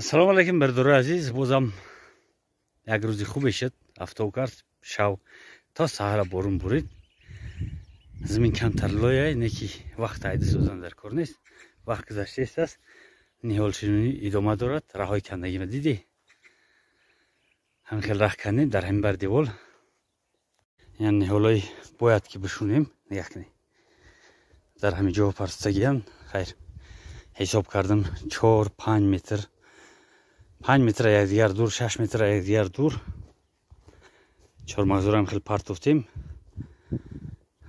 Ассалому алайкум бирдори азиз, бозам як рӯзи хубе шуд. Афтоб кард, шав то саҳара борун бурид. Замин камтар лояй, неки вақт айда созан дар кор нест. Вақт гузаштааст аст. Ниҳолшинонӣ идома дорад. Раҳои кандагима дидӣ? Ҳамин хел раҳ кандем дар ҳамин бар девол. Яъне ниҳолои бояд ки бишунем, нигоҳ кунед. Дар ҳамин ҷо парстагиам, хайр. Ҳисоб кардам 4-5 метр. 5 метр якдигар дур, 6 метр якдигар дур. Чормағзорам хел партофтем.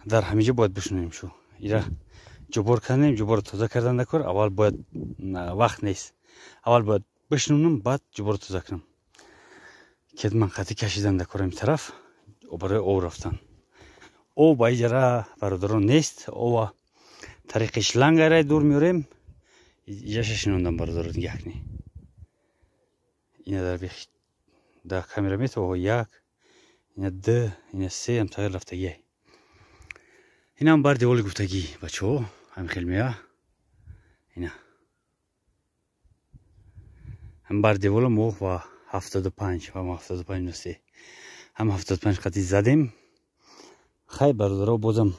Дар ҳамин ҷо бояд бишунем шу. Ира ҷубор кардем, ҷубор тоза кардан накор. Аввал бояд вақт нест. Аввал бояд бишунам, баъд ҷубор тоза кунам. Кед манқати кашидан накор ин тараф. Барои об рафтан. Об ба иҷара бародарон нест. Об тариқи шлангаре дур меорем. Иҷаша шинондан бародарон нигоҳ кунед. Ина дар бихи дар камера метавон 1, ина 2, ина 3 ам тағйир рафтагиай. Инам бар деволи гуфтагӣ бачаҳо, ҳамин хел меа. Ина. Ҳам бар девола мо ва 75 ва 75 насте. Ҳам 75 қати задем. Хай бародаро бозам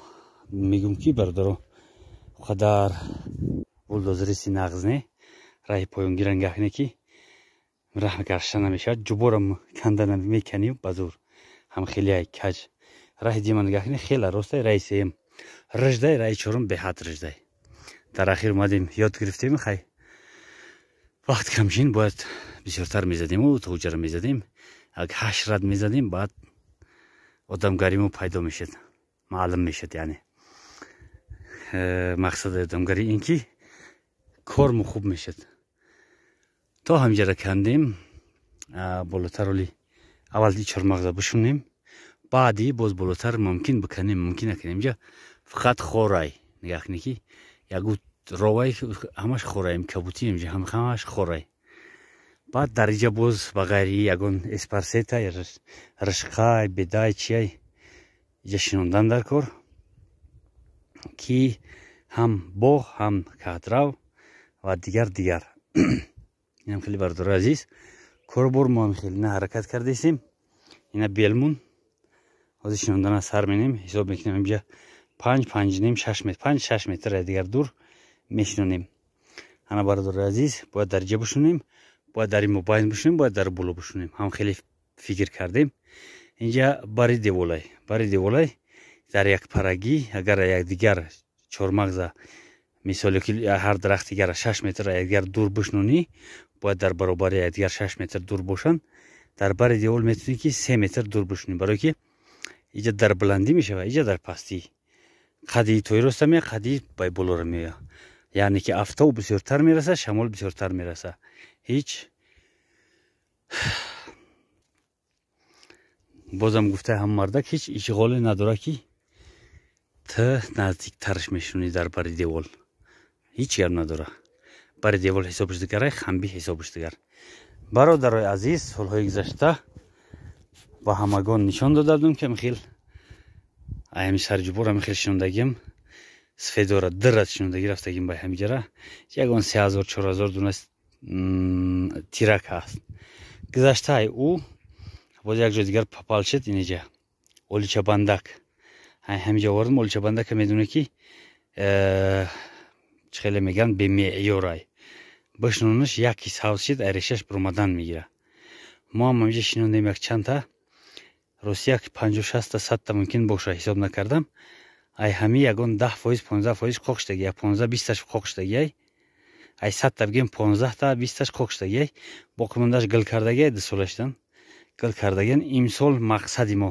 мегум ки бародаро қадар булдозриси нағз не. Раҳи поёнгира нигоҳ кунед ки раҳ гарша намешавад. Ҷуборам канда меканӣ ба зур. Ҳам хелияй каҷ. Раҳи дима нигоҳ кунед, хела ростай, раҳи сеюм риждай, раҳи чорум беҳад риждай. Дар ахир омадем ёд гирифтем, хай. Вақт камчин бояд бисёртар мезадему, тоҷара мезадем. Ак 8 рад мезадем, баъд одамгариму пайдо мешад. Маълум мешад, яъне. Мақсади одамгарӣ ин ки кормо хуб мешад. То ҳамҷара кандем, болотар оли аввал чормағза бишунем, баъди боз болотар мумкин биканем, мумкин накунем. Инҷа фақат хорай. Нигоҳ кунед ки ягу ровай ҳамаш хораем, кабутӣ инҷа ҳамаш хорай. Баъд дар инҷа боз ба ғайри ягон эспарсета, ришқай, бедай чияй инҷа шинондан дар кор ки ҳам боғ, ҳам каҳдрав ва дигар. Инам хеле бардори азиз. Корбор мо хеле на ҳаракат кардесем. Ина белмун. Ҳозир шинондана сар менем. Ҳисоб мекунем инҷа 5-5.5 метр, 5-6 метр дигар дур мешинонем. Ана бардори азиз, бояд дар инҷа бишунем, бояд дар ин мобайн бишунем, бояд дар боло бишунем. Ҳам хеле фикр кардем. Инҷа бари деволай. Бари деволай дар як парагӣ, агар якдигар чормағза мисоле ки ҳар дарахти гара 6 метр якдигар дур бишунонӣ, бояд дар баробари якдигар 6 метр дур бошанд. Дар бари девол метавонӣ ки 3 метр дур бишунӣ, барое ки инҷа дар баландӣ мешавад, инҷа дар пастӣ. қади тои роста мея, қади бай болора мея. Яъне ки афтоб бисёртар мераса, шамол бисёртар мераса. Ҳеҷ бозам гуфта ҳам мардак ҳеҷ ишғоле надора ки ты наздиктарш мешунӣ дар бари девол. Ҳеҷ гап надора. Бари девол ҳисобиш дигар, хамби ҳисобиш дигар. Бародарои азиз, солҳои гузашта ба ҳамагон нишон дода будам ки ҳамин ҳамин сари ҷубор ҳамин хел шинондагиам сфедора дират шинондагӣ рафтагим ба ҳамин ҷара. Ягон 3000-4000 дунас тирак ҳаст. Гузаштаи ӯ боз як ҷо дигар папал шуд инҷа. Оличабандак. ҳамин ҷо вардам, оличабандака медоне ки хеле меган бемеъёрай. Бишунонаш яки савз шуд, решаш буромадан мегира. Мо ҳам ҳаминҷа шинондем як чандта. Росия 50-60-100 мумкин боша, ҳисоб накардам. Ай ҳами ягон 10%-15% қоқ шудагӣ, 15-20 қоқ шудагӣ. Ай 100 бигем 15-20 қоқ шудагӣ. Боқӣ мондаш гил кардагӣ 2 солашдан. Гил кардагӣ имсол мақсади мо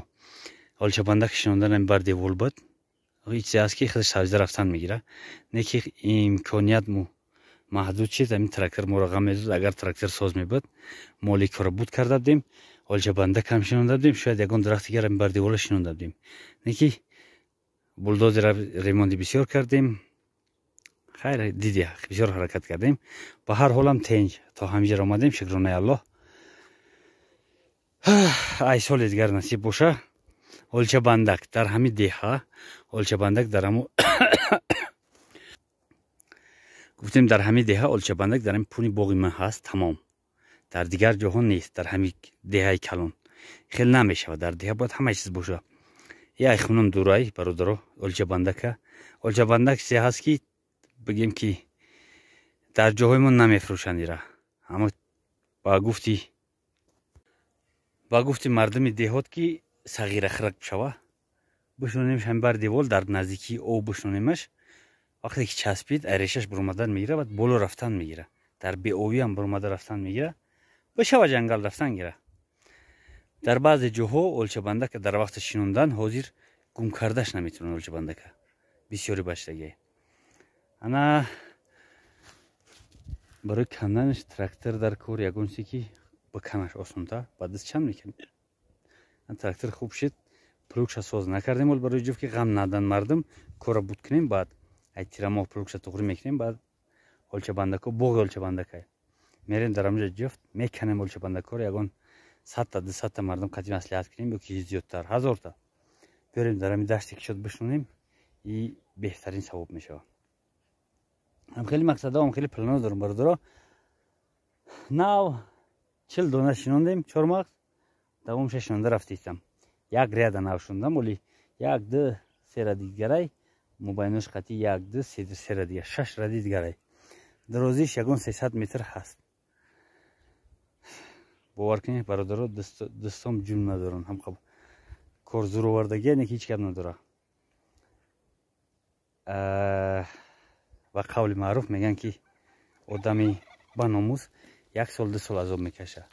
оличабандак шинондан бар девол буд. Ҳеҷ чизе аст ки худаш савзида рафтан мегира. Не ки имконият мо маҳдуд шуд, ҳамин трактор моро ғам медод. Агар трактор соз мебуд, моли кора буд карда будем. Оличабандак ҳам шинонда будем, шояд ягон дарахти гар бар девола шинонда будем. Не ки булдозера ремонти бисёр кардем. Хайр, диди, бисёр ҳаракат кардем. Ба ҳар ҳолам тенҷ то ҳамҷа омадем, шукронаи Аллоҳ. Ай соли дигар насиб боша. Оличабандак дар ҳамин деҳа, оличабандак дар ҳамон гуфтем дар ҳамин деҳа оличабандак дар ҳамин пуни боғи ман ҳаст, тамом. در دیگر جهان نیست. در همین دهه کلان خیلی نمیشه. در دهه باید همه چیز باشه. یا خونم دورایی برادرو اولچه بندکه. اولچه بندک چیزی هست که بگیم که در جاهایمون نمیفروشن ایرا. اما با گفتی مردم دهات که صغیر خرق بشوه بشونیمش هم بر دیوال در نزدیکی او بشونیمش. وقتی که چسبید ایرشش برآمدن میگیره بعد بالا رفتن میگیره. در بی اوی هم برآمده رفتن میگیره. بشوه جنگل رفتن گیره. در بعض جاها اولچه بندک در وقت شینوندن حاضر گم کردش نمیتونه. اولچه بندک بسیاری باشتگی. انا برای کندنش تراکتور در کار یگونسی که بکنش آسان‌تر بعدش چند میکنه. تراکتور خوب شد پروکش ساز نکردیم ولی برای جفت که غم ندن مردم کار بود کنیم بعد ایترامو پروکش تغییر میکنیم بعد اولچه بندکو باغ اولچه بندکه میریم در همونجا جفت میکنیم اولچه بندکو رو یگان 100 تا 200 تا مردم قدیم مصلحت کنیم یکی زیادتر 1000 تا بریم در همین دشتی که شد بشونیم این بهترین ثواب میشه. هم خیلی مقصدا هم خیلی پلنا دارم برادرها. ناو 40 دانه شنوندیم چهارمغز دومش شنونده رفتیم. یک ریاده ناو شوندم ولی یک دو سه ردی دیگرای مبینش قطعی یک دو سه ردی 6 ردی دیگرای درازیش یگان 300 متر هست. باور کنید برادرها دستام جون ندارن. هم خب کار زور آوردگی نه هیچ کم نداره. و قول معروف میگن که آدمی با ناموس 1 سال 2 سال عذاب میکشه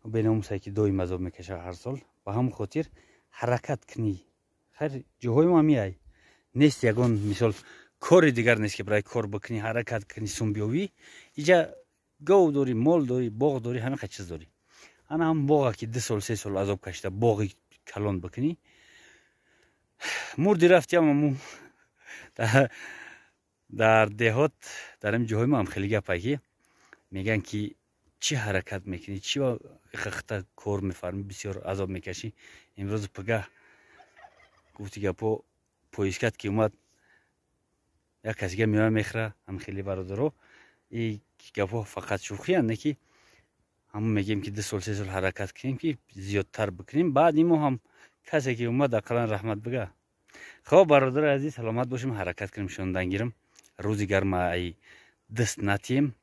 و به ناموسی که دویم عذاب میکشه هر سال. و هم خاطر حرکت کنی. خیر جاهای ما میای نیست یگان مثال کار دیگر نیست که برای کار بکنی حرکت کنی سون بیاوی. اینجا گاو داری مال داری باغ داری همه چیز داری. انا هم باغ که 2 سال 3 سال عذاب کشیده باغی کلان بکنی مردی رفتی. اما در دهات در این جاهای ما هم خیلی گپایی میگن که چی حرکت میکنی چی با خختا کار میفرمی بسیار عذاب میکشی. امروز پگه گفتی گپا پویسکت که اومد یک کسی که میوه میخره هم خیلی برادرها این گپا فقط شوخی هست نه که همون میگیم که 2 سال 3 سال حرکت کنیم که زیادتر بکنیم بعد ایمو هم کسی که اومد اقلا رحمت بگه. خب برادر عزیز سلامت باشیم حرکت کنیم شوندن گیرم روزی گرم ای دست نتیم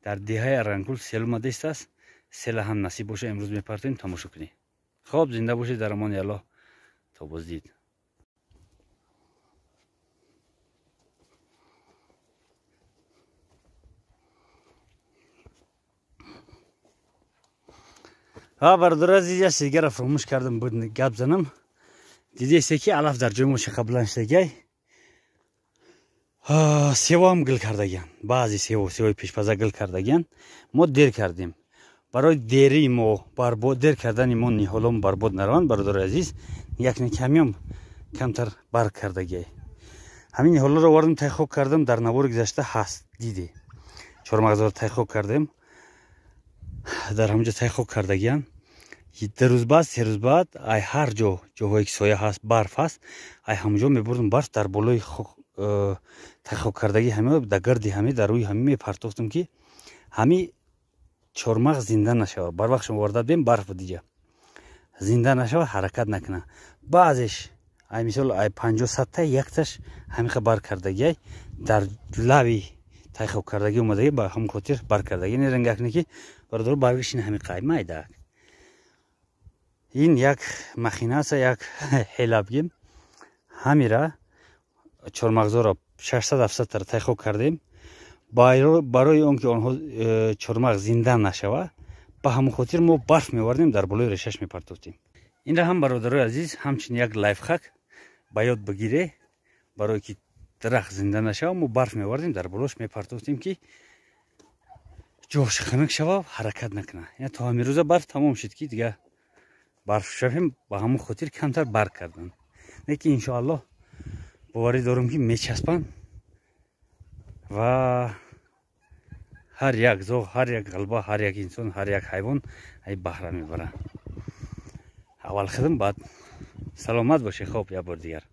در دهه رنگول سیل اومده است. سیل هم نصیب باشه امروز میپرتیم تماشا کنی. خب زنده باشید در امان الله تا بازدید. ها برادر عزیز یه چیز دیگر فراموش کردم بود گپ زنم. دیدی است که علف در جای ما قبلا شدگی سیوا هم گل کردگیان. بعضی سیوای پیشپزا گل کردگیان. ما دیر کردیم برای دیری ما برباد دیر کردن ما نیحالم برباد نروند برادر عزیز یک کمی هم کمتر بر کردگی. همین نیحالا رو وردم تحقیق کردم در نوار گذشته هست دیدی چهارمغز رو تحقیق کردم در همونجا تحقیق کردگیان. 2 روز بعد 3 روز بعد ای هر جاهایی که سایه هست برف هست ای همونجا میبردم برف در بالای تحقیق کردگی همه در گردی همه در روی همه میپرتاختم که همه چهارمغز زنده نشوه. بر وقت شما وارد بیم برف دیگه زنده نشوه حرکت نکنه. بعضش ای مثال ای 50 تا یکتش همه خبر کردگی در لبی تحقیق کردگی اومده با هم خاطر بر کردگی نه رنگ کنه که برادر برگشین همه قایمه ایده. این یک مخینه است یک حیله بگیم. همیرا چهارمغزا را 600-700 تا تحقیق کردیم برای اون که آنها چهارمغز زنده نشوه با همون خاطر ما برف میوردیم در بالای ریشش میپرتوفتیم. این را هم برادرای عزیز همچنین یک لایف هک با یاد بگیره برای که درخت زنده نشوه ما برف میوردیم در بالایش میپرتوفتیم که جوش خنک شوه حرکت نکنه. یعنی تا همین روز برف تمام شد که دیگه برف شویم با همون خاطر کمتر بر کردن. نه که انشاءالله باوری دارم که میچسبن و هر یک زوغ هر یک قلبه هر یک انسان هر یک حیوان ای بهره میبره. اول خدم بعد سلامت باشه. خوب یا بار دیگر